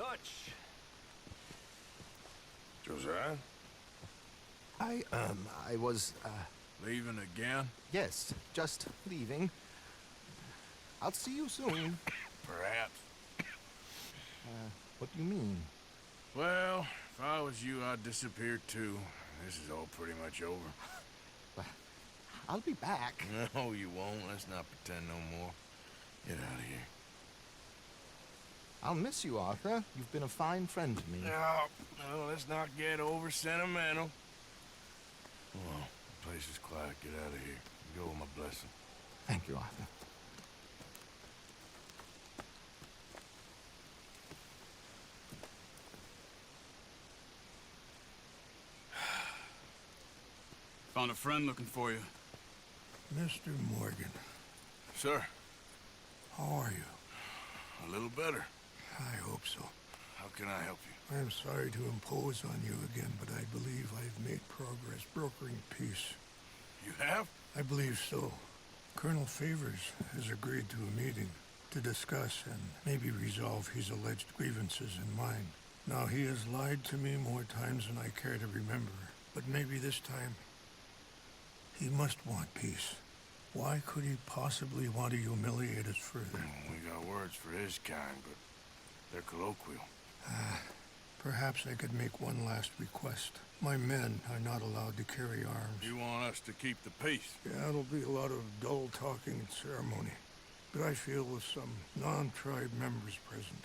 Dutch. Josiah? I was, Leaving again? yes, just leaving. I'll see you soon. Perhaps. What do you mean? Well, if I was you, I'd disappear too. This is all pretty much over. I'll be back. No, you won't. Let's not pretend no more. Get out of here. I'll miss you, Arthur. You've been a fine friend to me. No, let's not get over sentimental. Come on, the place is quiet. Get out of here. Go with my blessing. Thank you, Arthur. Found a friend looking for you. Mr. Morgan, Sir, how are you? a little better. I hope so. How can I help you? I am sorry to impose on you again, but I believe I've made progress brokering peace. You have? I believe so. Colonel Favors has agreed to a meeting to discuss and maybe resolve his alleged grievances and mine. Now, he has lied to me more times than I care to remember, but maybe this time he must want peace. Why could he possibly want to humiliate us further? We got words for his kind, but they're colloquial. Perhaps I could make one last request. My men are not allowed to carry arms. You want us to keep the peace? Yeah, it'll be a lot of dull talking and ceremony. But I feel with some non-tribe members present,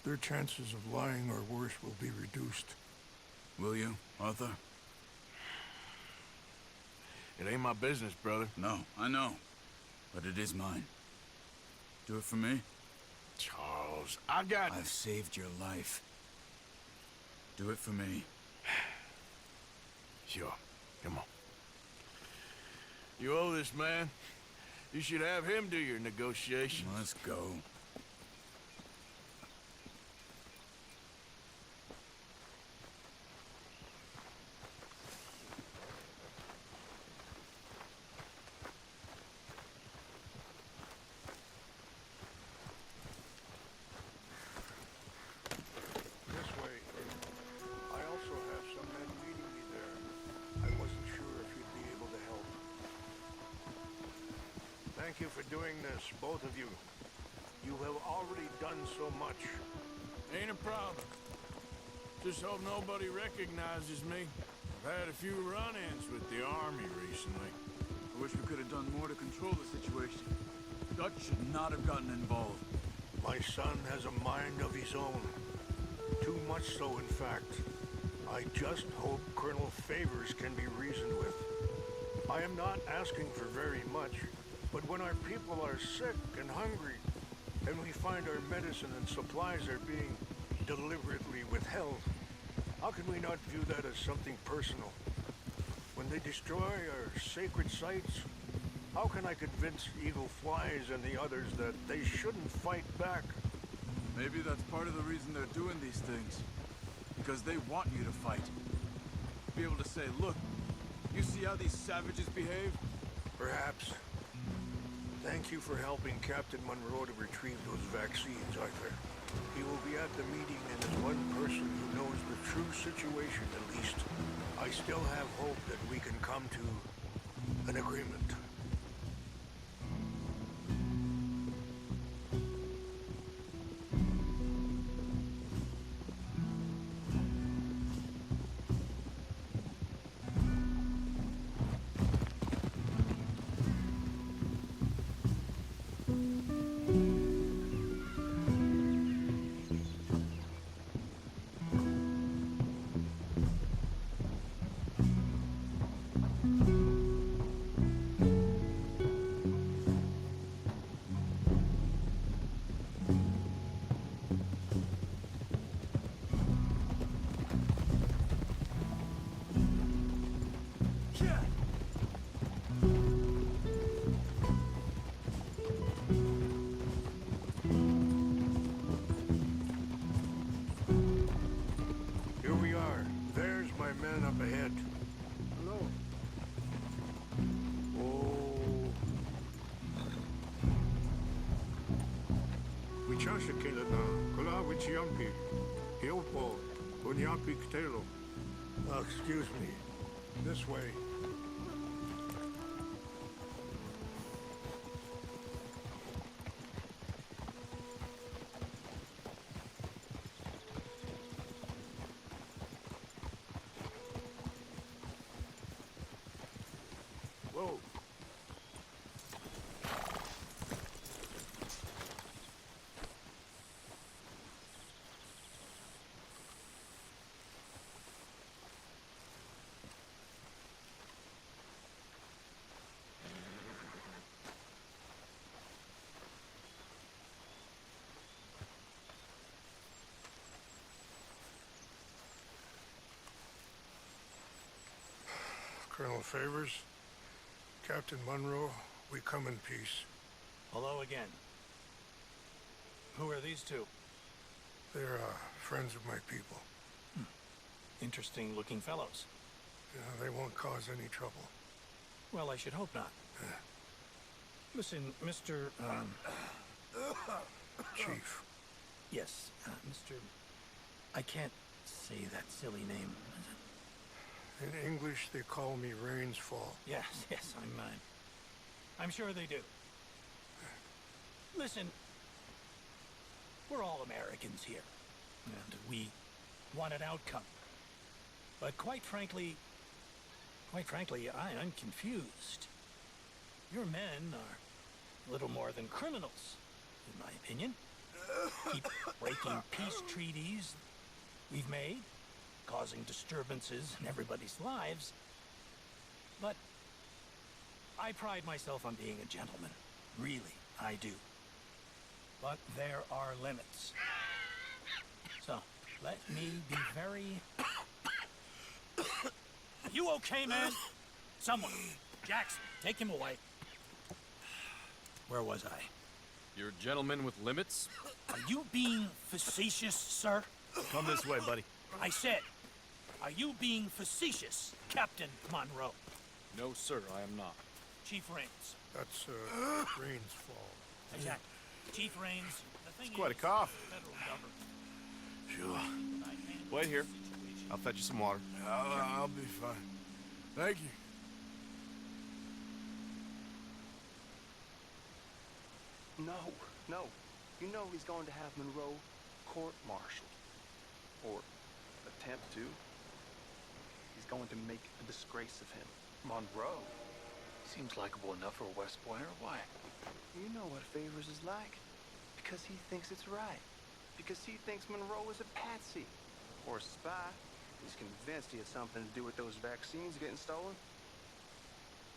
their chances of lying or worse will be reduced. Will you, Arthur? It ain't my business, brother. No, I know. But it is mine. Do it for me? Charles, I got... I've saved your life. Do it for me. Sure. Come on. You owe this man. You should have him do your negotiations. Let's go. This way. I also have some men meeting me there. I wasn't sure if you'd be able to help. Thank you for doing this, both of you. You have already done so much. Ain't a problem. Just hope nobody recognizes me. I've had a few run-ins with the army recently. I wish we could have done more to control the situation. Dutch should not have gotten involved. My son has a mind of his own. Too much so, in fact. I just hope Colonel Favors can be reasoned with. I am not asking for very much, but when our people are sick and hungry, and we find our medicine and supplies are being deliberately withheld, how can we not view that as something personal? When they destroy our sacred sites, how can I convince Eagle Flies and the others that they shouldn't fight back? Maybe that's part of the reason they're doing these things. Because they want you to fight. Be able to say, look, you see how these savages behave? Perhaps. Thank you for helping Captain Monroe to retrieve those vaccines, Arthur. He will be at the meeting and is one person who knows the true situation, at least. I still have hope that we can come to an agreement. Here we are. There's my men up ahead. Hello. Oh. We Kila na. Kula Chiampi, Hiopo, Bunyapi Ktelo. Excuse me. This way. Whoa. Colonel Favors, Captain Monroe, we come in peace. Hello again. Who are these two? They're friends of my people. Interesting looking fellows. They won't cause any trouble. Well, I should hope not. Listen, Mr. Chief. Yes, Mr. I can't say that silly name. In English, they call me Rain's Fall. Yes, I'm sure they do. Listen, we're all Americans here, and we want an outcome. But quite frankly, I'm confused. Your men are a little more than criminals, in my opinion. Keep breaking peace treaties we've made, causing disturbances in everybody's lives. But I pride myself on being a gentleman. Really, I do. But there are limits. So, let me be very... You okay, man? Someone. Jackson, take him away. Where was I? You're a gentleman with limits? Are you being facetious, sir? Come this way, buddy. I said, are you being facetious, Captain Monroe? No, sir, I am not. Chief Rains. That's Rain's Fall. Exactly. Chief Rains, the thing It's quite a is, cough. the federal government. Sure. Wait here. I'll fetch you some water. I'll be fine. Thank you. No. You know he's going to have Monroe court-martialed. Or attempt to. He's going to make a disgrace of him. Monroe? Seems likable enough for a West Pointer. Why? You know what Favors is like. Because he thinks it's right. Because he thinks Monroe is a patsy. Or a spy. He's convinced he had something to do with those vaccines getting stolen.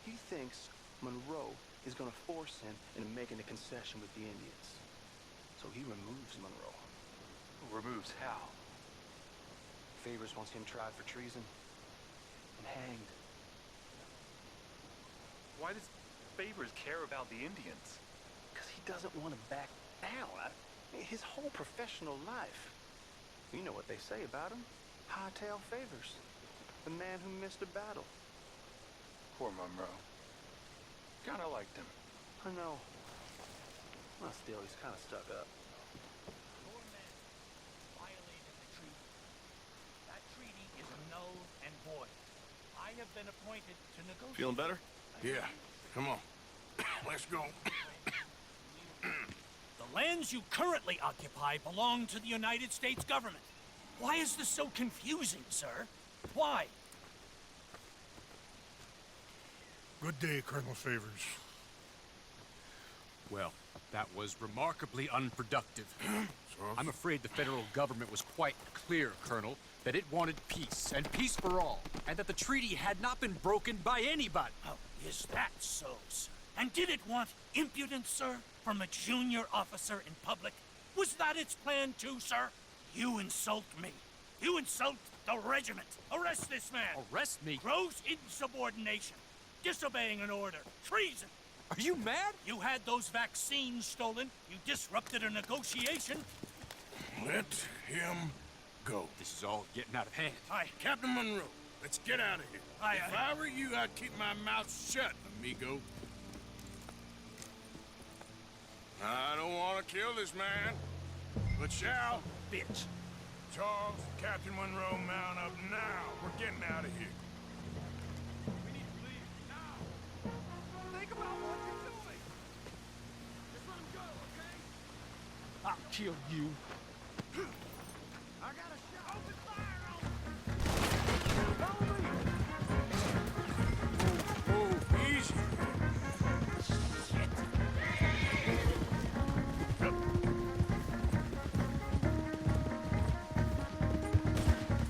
He thinks Monroe is going to force him into making a concession with the Indians. So he removes Monroe. Removes how? Favors wants him tried for treason and hanged. Why does Favors care about the Indians? Because he doesn't want to back down. His whole professional life. You know what they say about him. Hightail Favors. The man who missed a battle. Poor Monroe. Kinda liked him. I know. Well, still, he's kind of stuck up. Your men violated the treaty. That treaty is null and void. I have been appointed to negotiate. Feeling better? Yeah. Come on. Let's go. The lands you currently occupy belong to the United States government. Why is this so confusing, sir? Why? Good day, Colonel Favors. Well, that was remarkably unproductive. I'm afraid the federal government was quite clear, Colonel, that it wanted peace, and peace for all, and that the treaty had not been broken by anybody. Oh, is that so, sir? And did it want impudence, sir, from a junior officer in public? Was that its plan too, sir? You insult me. You insult the regiment. Arrest this man. Arrest me? Gross insubordination. Disobeying an order. Treason. Are you mad? You had those vaccines stolen. You disrupted a negotiation. Let him go. This is all getting out of hand. Aye. Captain Monroe, let's get out of here. Aye, If aye. I were you, I'd keep my mouth shut, amigo. I don't want to kill this man, but shall. bitch. Charles, Captain Monroe, mount up now. We're getting out of here. We need to leave now. Think about what you're doing. Just let him go, okay? I'll kill you. I got a shot. Open fire on him. Follow me. Oh, easy.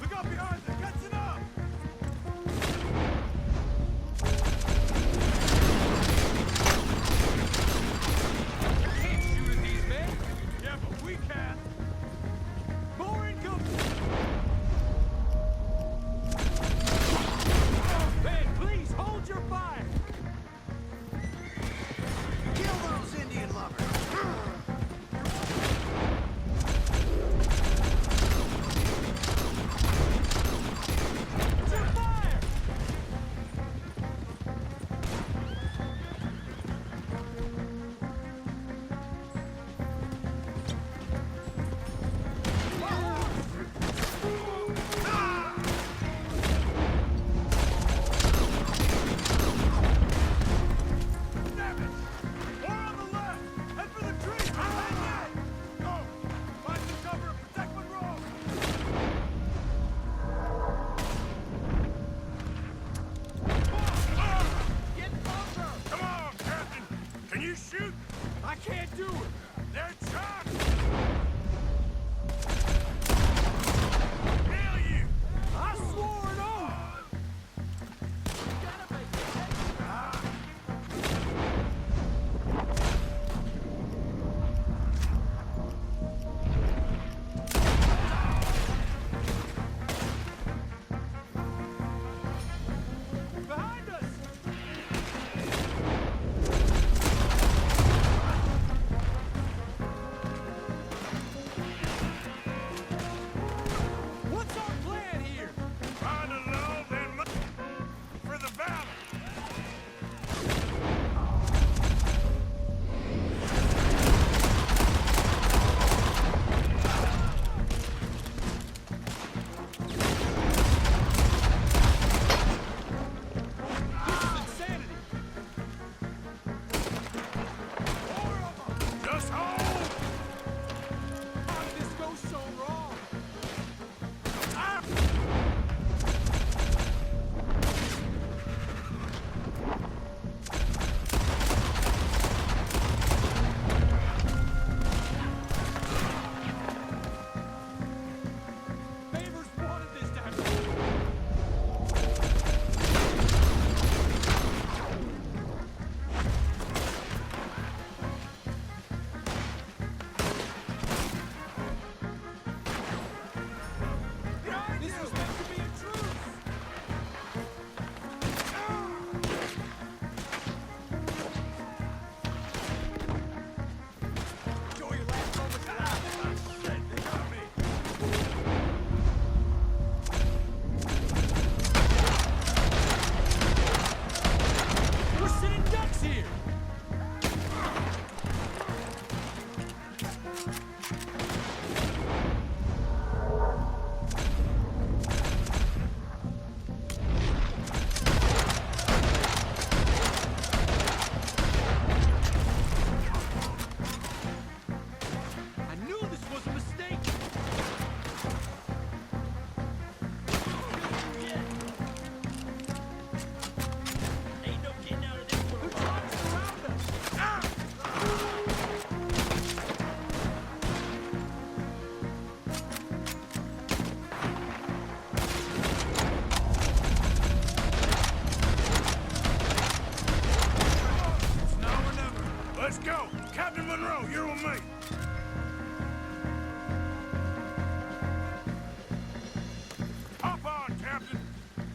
Look out behind you. Catch it up. You can't shoot at these men. Yeah, but we can. More incoming. Ben, please hold your fire. Kill those Indian lovers! It's your fire. Damn it! More on the left! Head for the tree! Behind that! Go! Find some cover and protect Monroe! Get closer. Come on, Captain! Can you shoot? I can't do it. They're shot! Nail you! I swore an oath. Behind us. What's our plan here? Find a low, then for the valley! This is insanity. Just hold! How did this go so wrong? Favors wanted this to happen. This was meant to be a truce. Enjoy your last moments alive. They got me! We're sitting ducks here. I knew this was a mistake. Ain't no getting out of this one. They're trying to surround us. It's now or never. Let's go! Captain Monroe, you're with me! Hop on, Captain!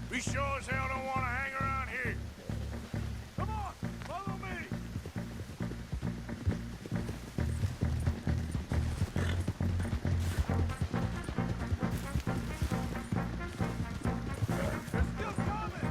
We sure as hell don't want to hang around here. Come on, follow me! They're still coming!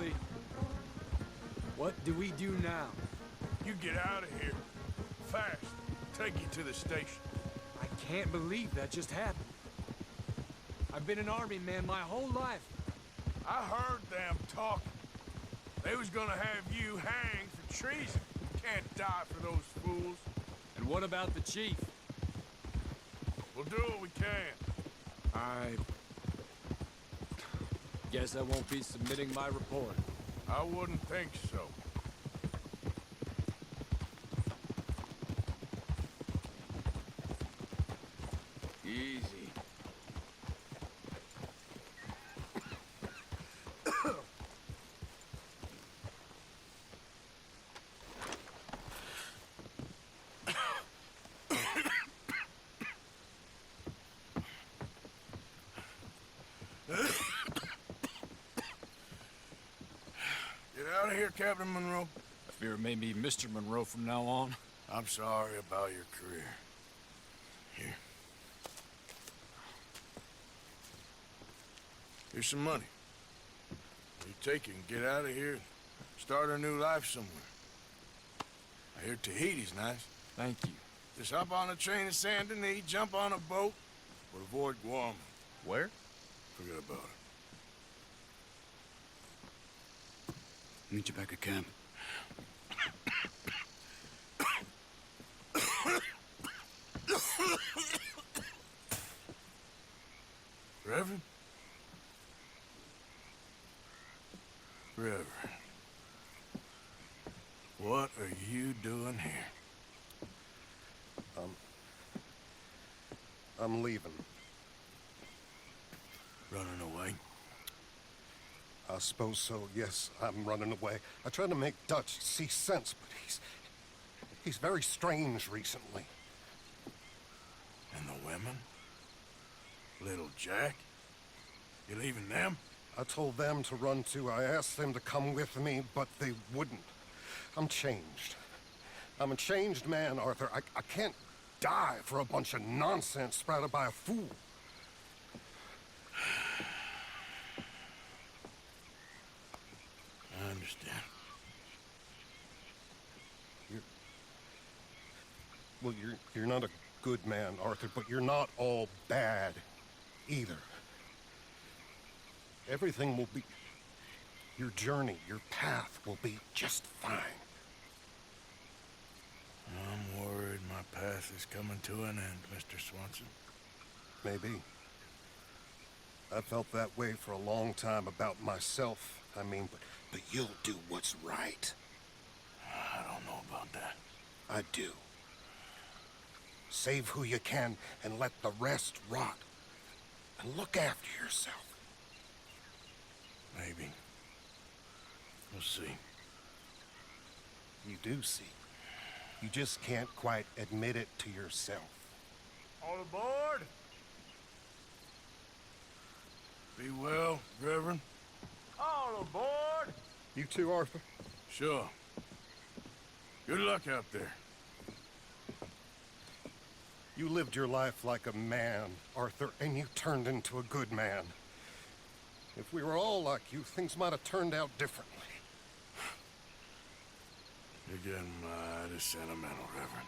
Finally. What do we do now? You get out of here. Fast. Take you to the station. I can't believe that just happened. I've been an army man my whole life. I heard them talking. They was gonna have you hanged for treason. Can't die for those fools. And what about the chief? We'll do what we can. I guess I won't be submitting my report. I wouldn't think so. Easy. Get out of here, Captain Monroe. I fear it may be Mr. Monroe from now on. I'm sorry about your career. Here. Here's some money. You take it and get out of here and start a new life somewhere. I hear Tahiti's nice. Thank you. Just hop on a train to Saint Denis, jump on a boat, but avoid Guam. Where? Forget about it. Meet you back at camp. Reverend? Reverend. What are you doing here? I'm leaving. Running away? I suppose so, yes. I'm running away. I tried to make Dutch see sense, but he's very strange recently. And the women? Little Jack? You leaving them? I told them to run too. I asked them to come with me, but they wouldn't. I'm changed. I'm a changed man, Arthur. I can't die for a bunch of nonsense sprouted by a fool. I understand. You're not a good man, Arthur, but you're not all bad either. Everything will be... Your journey, your path will be just fine. I'm worried my path is coming to an end, Mr. Swanson. Maybe. I felt that way for a long time about myself, I mean, but you'll do what's right. I don't know about that. I do. Save who you can and let the rest rot. And look after yourself. Maybe. We'll see. You do see. You just can't quite admit it to yourself. All aboard! Be well, Reverend. All aboard! You too, Arthur? Sure. Good luck out there. You lived your life like a man, Arthur, and you turned into a good man. If we were all like you, things might have turned out differently. You're getting mighty sentimental, Reverend.